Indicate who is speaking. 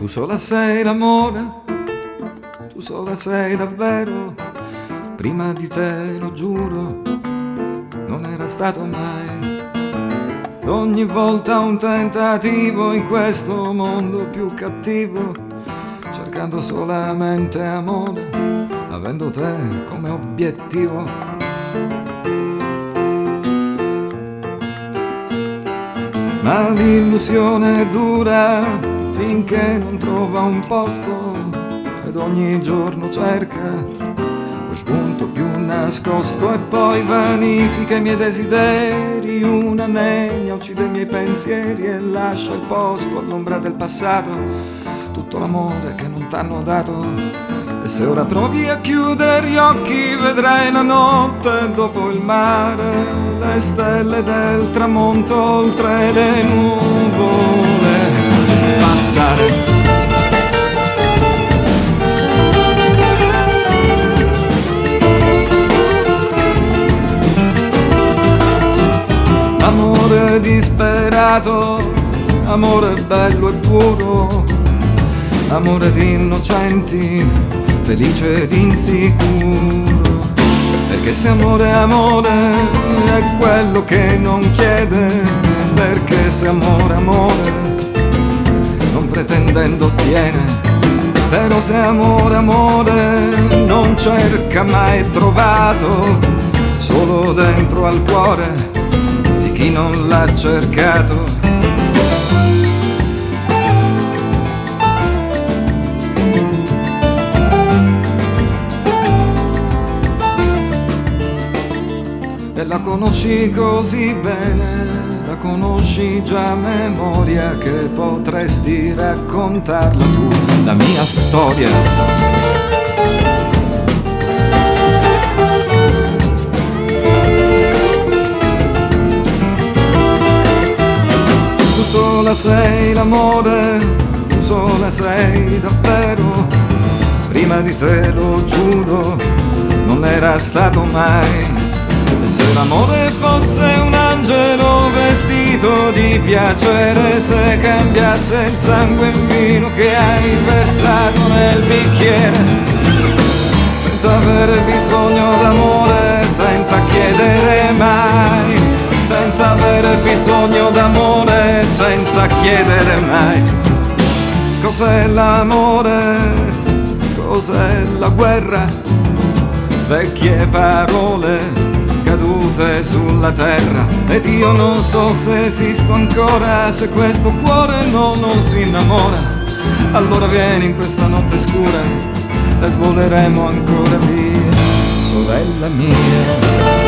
Speaker 1: Tu sola sei l'amore, tu sola sei davvero. Prima di te, lo giuro, non era stato mai. Ogni volta un tentativo in questo mondo più cattivo, cercando solamente amore, avendo te come obiettivo. Ma l'illusione dura finché non trova un posto, ed ogni giorno cerca quel punto più nascosto, e poi vanifica i miei desideri. Una nenia uccide i miei pensieri e lascia il posto all'ombra del passato, tutto l'amore che non t'hanno dato. E se ora provi a chiudere gli occhi, vedrai la notte dopo il mare, le stelle del tramonto oltre le nuvole passare. Amore disperato, amore bello e puro, amore di innocenti, felice ed insicuro. Perché se amore è amore, è quello che non chiede. Perché se amore è amore, non pretendendo ottiene. Però se amore è amore, non cerca mai trovato, solo dentro al cuore di chi non l'ha cercato. E la conosci così bene, la conosci già a memoria, che potresti raccontarla tu, la mia storia. Tu sola sei l'amore, tu sola sei davvero. Prima di te, lo giuro, non era stato mai. E se l'amore fosse un angelo vestito di piacere, se cambiasse il sangue in vino che hai versato nel bicchiere, senza avere bisogno d'amore, senza chiedere mai, senza avere bisogno d'amore, senza chiedere mai. Cos'è l'amore? Cos'è la guerra? Vecchie parole cadute sulla terra, ed io non so se esisto ancora, se questo cuore non si innamora. Allora vieni in questa notte scura e voleremo ancora via, sorella mia.